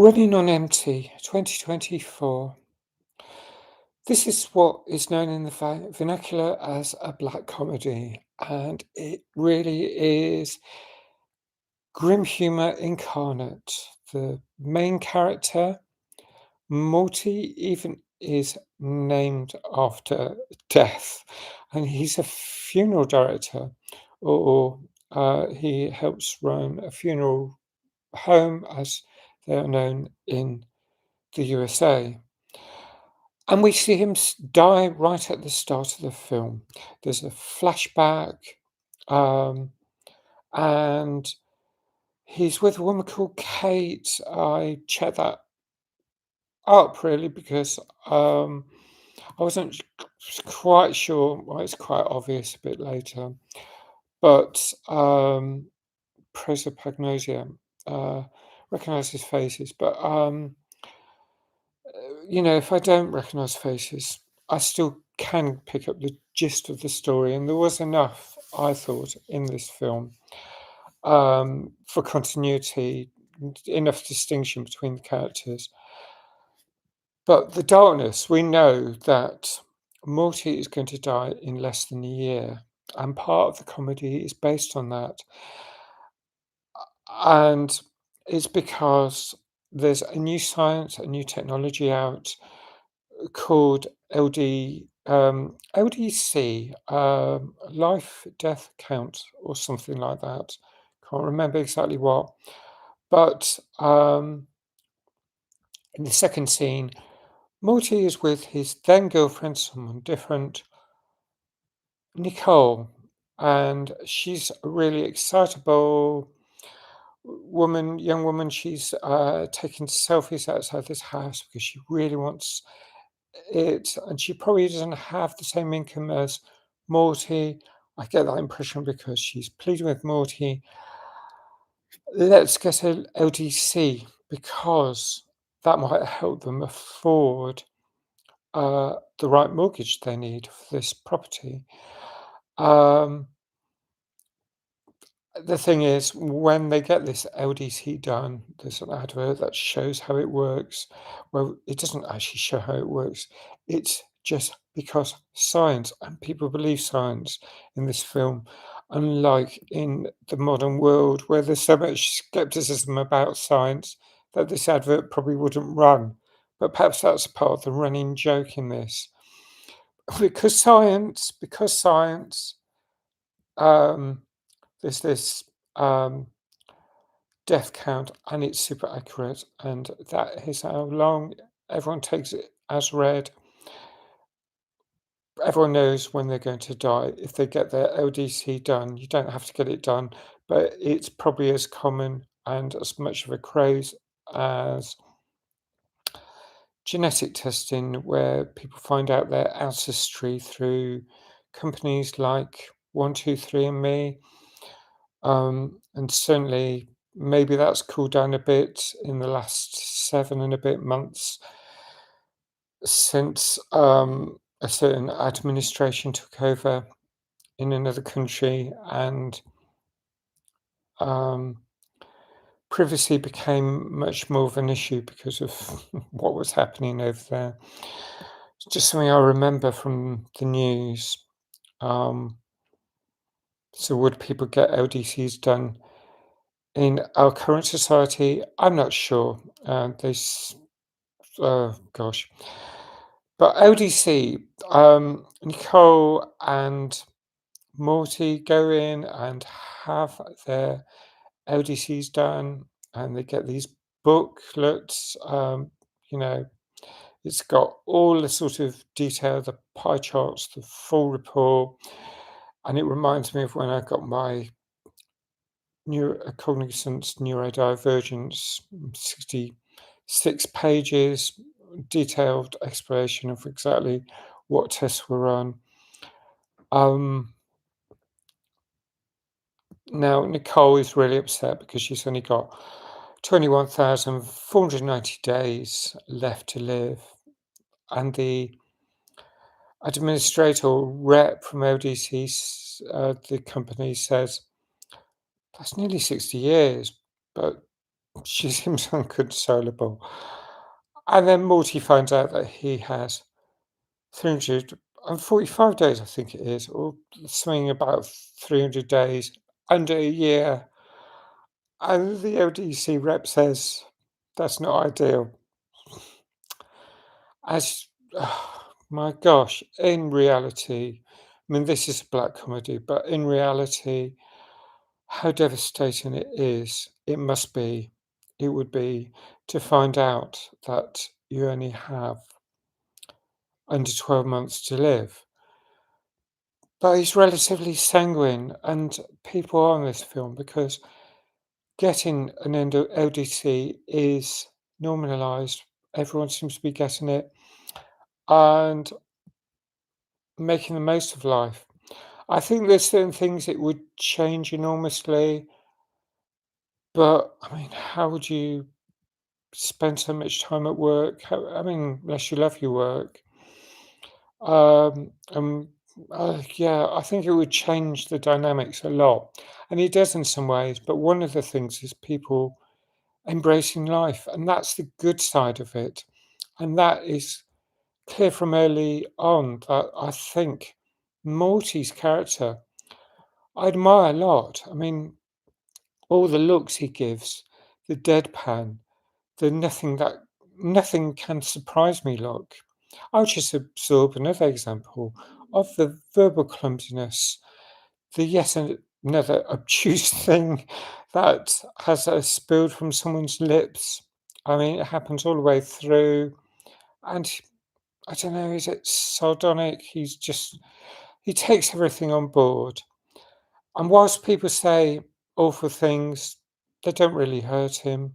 Running on Empty, 2024. This is what is known in the vernacular as a black comedy, and it really is grim humor incarnate. The main character, Morty, even is named after death, and he's a funeral director, or he helps run a funeral home, as they are known in the USA. And we see him die right at the start of the film. There's a flashback, um, and he's with a woman called Kate. I checked that up really because I wasn't quite sure. Well, it's quite obvious a bit later, but prosopagnosia, uh, recognize his faces, but if I don't recognize faces, I still can pick up the gist of the story, and there was enough, I thought, in this film for continuity, enough distinction between the characters. But the darkness, we know that Morty is going to die in less than a year, and part of the comedy is based on that. And it's because there's a new science, a new technology out called LDC, life death count or something like that. Can't remember exactly what. But in the second scene, Morty is with his then girlfriend, someone different, Nicole, and she's a really excitable young woman. She's taking selfies outside this house because she really wants it, and she probably doesn't have the same income as Morty. I get that impression because she's pleading with Morty, let's get a LDC because that might help them afford the right mortgage they need for this property. Um, the thing is, when they get this LDC done, there's an advert that shows how it works. Well, it doesn't actually show how it works. It's just because science, and people believe science in this film, unlike in the modern world where there's so much skepticism about science that this advert probably wouldn't run. But perhaps that's part of the running joke in this. Because science, um, there's this death count, and it's super accurate, and that is how long everyone takes it as read. Everyone knows when they're going to die. If they get their LDC done, you don't have to get it done, but it's probably as common and as much of a craze as genetic testing, where people find out their ancestry through companies like 123andMe. And certainly, maybe that's cooled down a bit in the last 7 and a bit months since a certain administration took over in another country, and um, privacy became much more of an issue because of what was happening over there. It's just something I remember from the news. Um, so, would people get LDCs done in our current society? I'm not sure. Gosh. But LDC, Nicole and Morty go in and have their LDCs done, and they get these booklets. You know, it's got all the sort of detail, the pie charts, the full report, and it reminds me of when I got my cognizance neurodivergence, 66 pages, detailed explanation of exactly what tests were run. Um, Now, Nicole is really upset because she's only got 21,490 days left to live. And the administrator or rep from LDC, the company, says that's nearly 60 years. But She seems inconsolable. And then Morty finds out that he has 345 days, I think it is, or something about 300 days, under a year. And the LDC rep says that's not ideal. As my gosh, in reality, I mean, this is a black comedy, but in reality, how devastating it would be to find out that you only have under 12 months to live. But he's relatively sanguine, and people are on this film because getting an LDC is normalised. Everyone seems to be getting it and making the most of life. I think there's certain things it would change enormously, but I mean, how would you spend so much time at work? I mean, unless you love your work. And yeah, I think it would change the dynamics a lot. And it does in some ways, but one of the things is people embracing life, and that's the good side of it. And that is clear from early on that I think Morty's character I admire a lot. I mean, all the looks he gives, the deadpan, the nothing can surprise me look. I'll just absorb another example of the verbal clumsiness, the another obtuse thing that has spilled from someone's lips. I mean, it happens all the way through, and I don't know, is it sardonic? He takes everything on board. And whilst people say awful things, they don't really hurt him.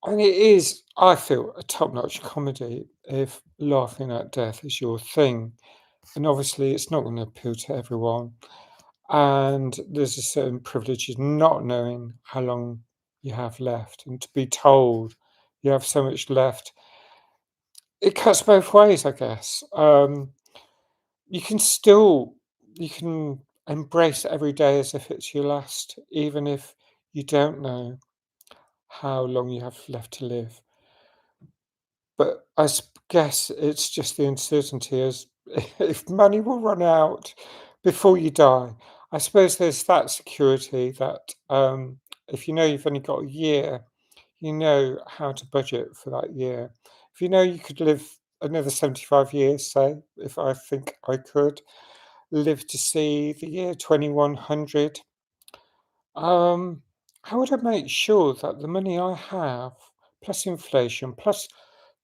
And it is, I feel, a top-notch comedy if laughing at death is your thing. And obviously, it's not going to appeal to everyone. And there's a certain privilege in not knowing how long you have left, and to be told you have so much left. It cuts both ways, I guess. You can still you can embrace every day as if it's your last, even if you don't know how long you have left to live. But guess it's just the uncertainty as if money will run out before you die. I suppose there's that security that if you know you've only got a year, you know how to budget for that year. If you know you could live another 75 years, say, if I think I could live to see the year 2100, um, how would I make sure that the money I have, plus inflation, plus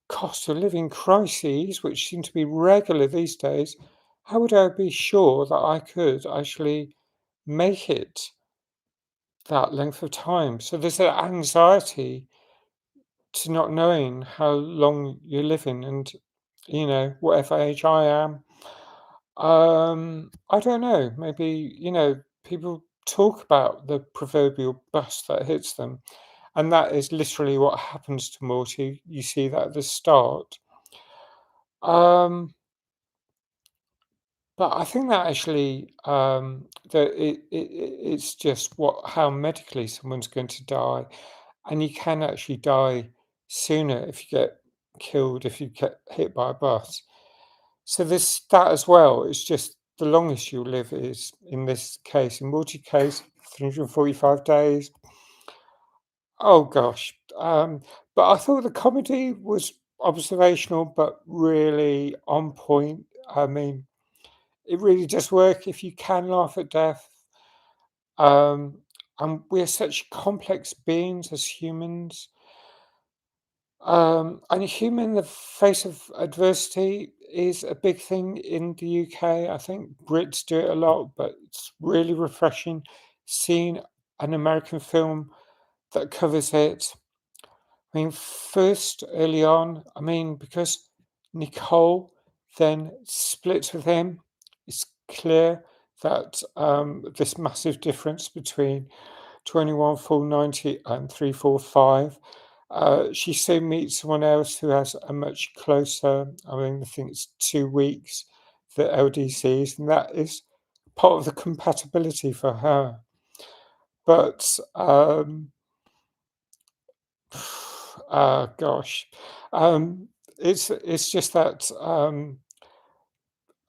cost of living crises, which seem to be regular these days, how would I be sure that I could actually make it that length of time? So there's an anxiety to not knowing how long you're living, and whatever age I am, I don't know. Maybe people talk about the proverbial bus that hits them, and that is literally what happens to Morty. You see that at the start. Um, But I think that actually, that it's just how medically someone's going to die, and you can actually die sooner if you get killed, if you get hit by a bus. So there's that as well. It's just the longest you'll live is, in this case, in Morty case, 345 days. Oh gosh. But I thought the comedy was observational, but really on point. I mean, it really does work if you can laugh at death. Um, and we're such complex beings as humans. And human in the face of adversity is a big thing in the UK. I think Brits do it a lot, but it's really refreshing seeing an American film that covers it. I mean, first, early on, I mean, because Nicole then splits with him, it's clear that this massive difference between 21 full 90 and 345. She soon meets someone else who has a much closer, I mean, I think it's 2 weeks, the LDCs, and that is part of the compatibility for her. But Gosh. It's just that,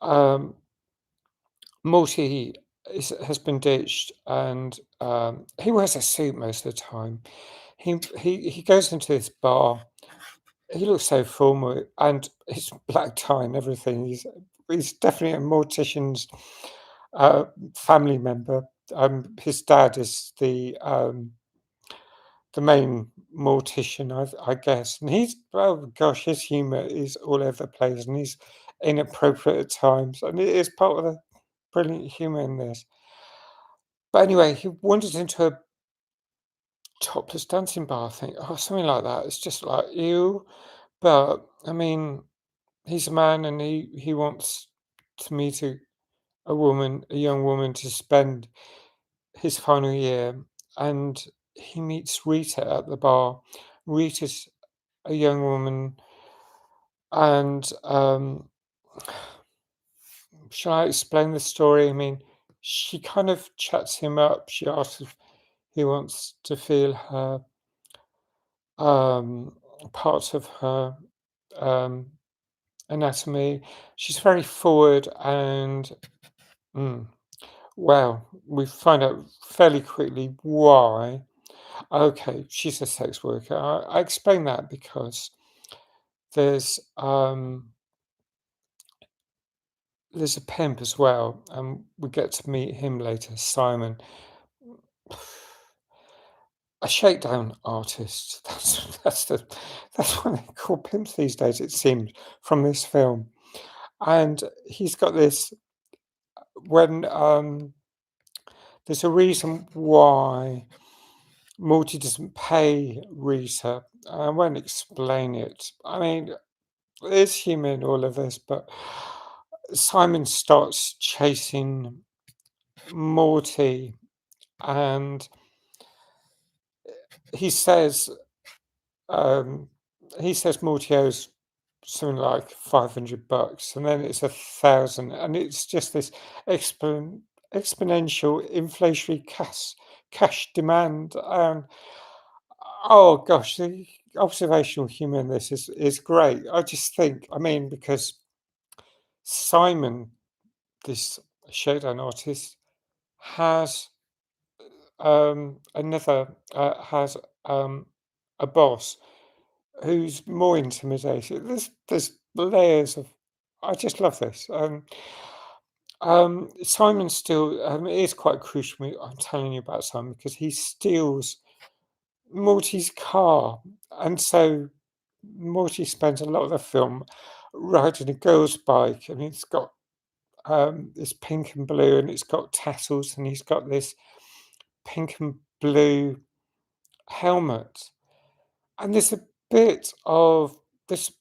um, Morty has been ditched, and, he wears a suit most of the time. He goes into this bar. He looks so formal, and his black tie and everything. He's definitely a mortician's, uh, family member. His dad is the main mortician, I guess, and oh gosh, his humour is all over the place, and he's inappropriate at times, and it is part of the brilliant humour in this. But anyway, he wanders into a topless dancing bar, I think, or something like that. It's just like, ew. But I mean, he's a man, and he wants to meet a young woman, to spend his final year, and he meets Rita at the bar. Rita's a young woman, and shall I explain the story? I mean, she kind of chats him up. She asks if he wants to feel her, um, parts of her, um, anatomy. She's very forward, and mm, well, we find out fairly quickly why. Okay, she's a sex worker. I explain that because there's um, there's a pimp as well, and we get to meet him later, Simon. A shakedown artist. That's what they call pimps these days, it seems, from this film. And he's got this when there's a reason why Morty doesn't pay Rita. I won't explain it. I mean, there's humour in all of this, but Simon starts chasing Morty, and he says, um, he says Morty owes something like $500, and then it's 1,000, and it's just this exponential inflationary cash demand. And oh gosh, the observational humour in this is great. I just think, I mean, because Simon, this showdown artist, has has a boss who's more intimidating. There's layers of. I just love this. Simon still, it is quite crucial. I'm telling you about Simon because he steals Morty's car, and so Morty spends a lot of the film riding a girl's bike, and it's got it's pink and blue, and it's got tassels, and he's got this pink and blue helmet. And there's a bit of this.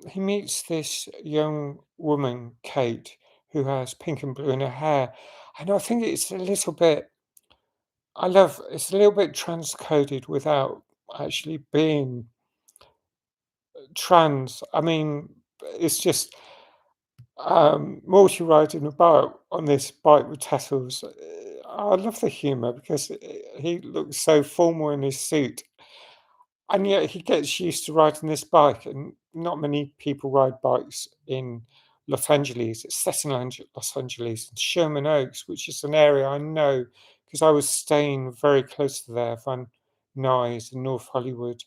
He meets this young woman, Kate, who has pink and blue in her hair, and I think it's a little bit. I love. It's a little bit transcoded without actually being trans. I mean, it's just Morty riding about on this bike with tassels. I love the humour because he looks so formal in his suit, and yet he gets used to riding this bike. And not many people ride bikes in Los Angeles. It's set in Los Angeles and Sherman Oaks, which is an area I know because I was staying very close to there, Van Nuys in North Hollywood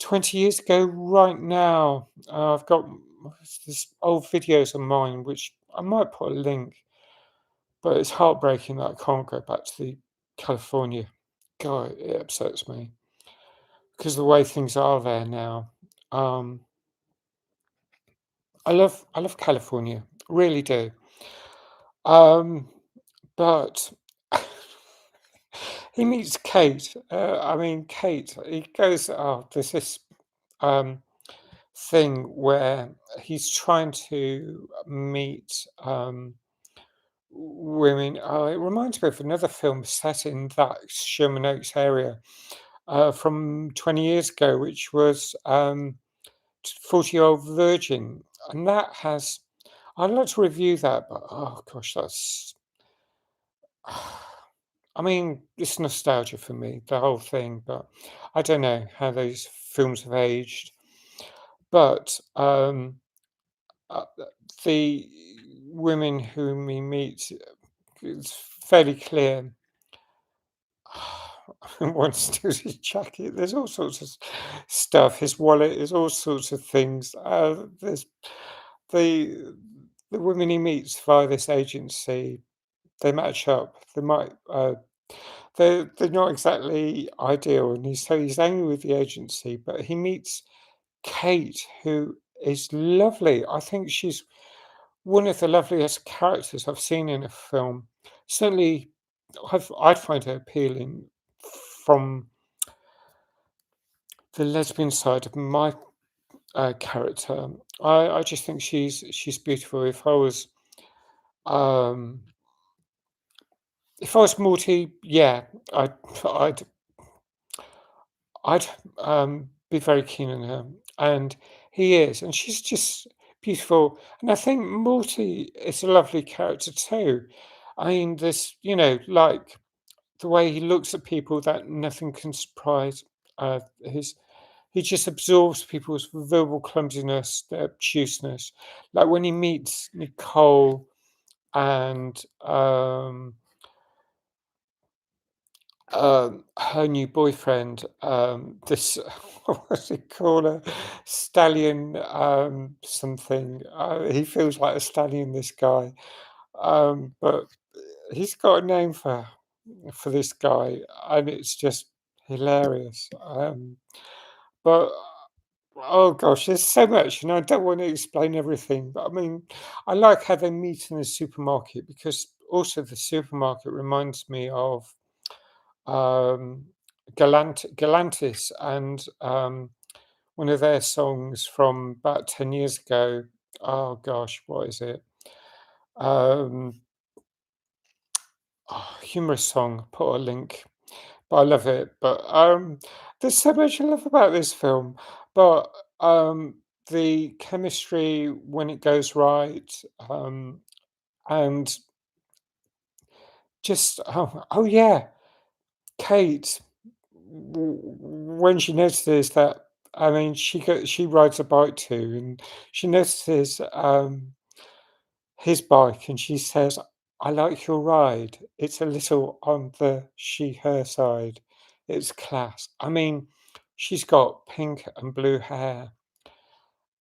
20 years ago right now. I've got this old videos of mine, which I might put a link, but it's heartbreaking that I can't go back to the California. God, it upsets me because the way things are there now. Um, I love California, really do. Um, but he meets Kate. I mean, Kate. He goes. Oh, there's this um, thing where he's trying to meet women. Oh, it reminds me of another film set in that Sherman Oaks area from 20 years ago, which was 40-Year-Old Virgin. And that has, I'd like to review that, but oh gosh, that's, I mean, it's nostalgia for me, the whole thing, but I don't know how those films have aged. But the women whom we meet, it's fairly clear. One steals his jacket. There's all sorts of stuff. His wallet. There's all sorts of things. There's the the women he meets via this agency. They match up. They might. They're not exactly ideal, and he's angry with the agency, but he meets Kate, who is lovely. I think she's one of the loveliest characters I've seen in a film. Certainly, I'd find her appealing from the lesbian side of my character. I just think she's beautiful. Um, if I was Morty, yeah, I'd I'd I'd be very keen on her, and he is, and she's just beautiful. And I think Morty is a lovely character too. I mean, like the way he looks at people that nothing can surprise. His He just absorbs people's verbal clumsiness, their obtuseness. Like when he meets Nicole and her new boyfriend, this what's it called, a stallion, something. He feels like a stallion, this guy, but he's got a name for this guy, and it's just hilarious. But oh gosh, there's so much, and I don't want to explain everything. But I mean, I like how they meet in the supermarket because also the supermarket reminds me of um, Galantis and one of their songs from about 10 years ago. Oh gosh, what is it? Um, Humorous song. Put a link, but I love it. But there's so much I love about this film, but the chemistry when it goes right, and just oh yeah, Kate. When she notices that, I mean, she rides a bike too, and she notices his bike, and she says, "I like your ride. It's a little on the she/her side. It's class." I mean, she's got pink and blue hair,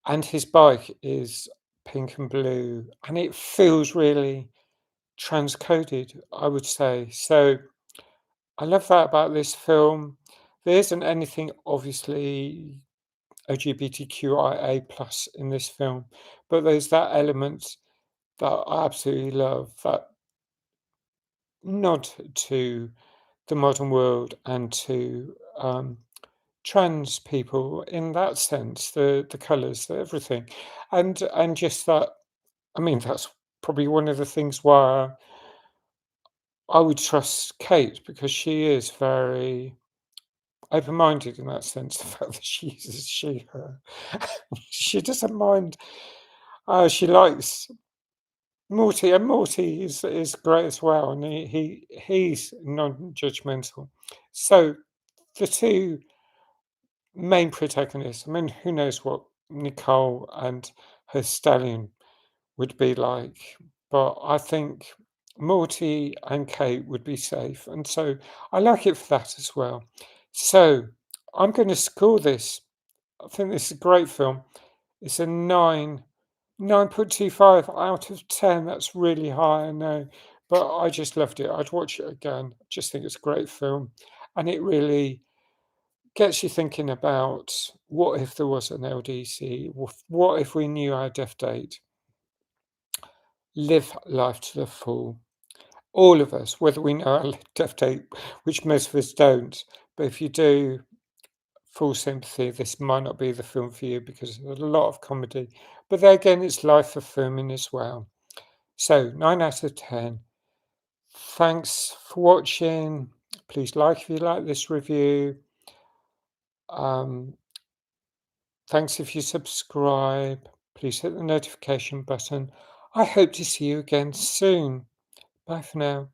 and his bike is pink and blue, and it feels really transcoded, I would say. So I love that about this film. There isn't anything obviously LGBTQIA plus in this film, but there's that element that I absolutely love, that nod to the modern world and to trans people in that sense, the colours, everything, and just that. I mean, that's probably one of the things why I would trust Kate because she is very open-minded in that sense. The fact that she uses she, her, she doesn't mind. She likes Morty, and Morty is great as well, and he's non-judgmental. So the two main protagonists. I mean, who knows what Nicole and her stallion would be like, but I think Morty and Kate would be safe, and so I like it for that as well. So I'm going to score this. I think this is a great film. It's a 9.25 out of 10. That's really high, I know, but I just loved it. I'd watch it again. I just think it's a great film, and it really gets you thinking about what if there was an LDC? What if we knew our death date? Live life to the full. All of us, whether we know our death date, which most of us don't, but if you do, full sympathy, this might not be the film for you because there's a lot of comedy. But then again, it's life affirming as well. So, 9 out of 10. Thanks for watching. Please like if you like this review. Um, Thanks if you subscribe. Please hit the notification button. I hope to see you again soon. Bye for now.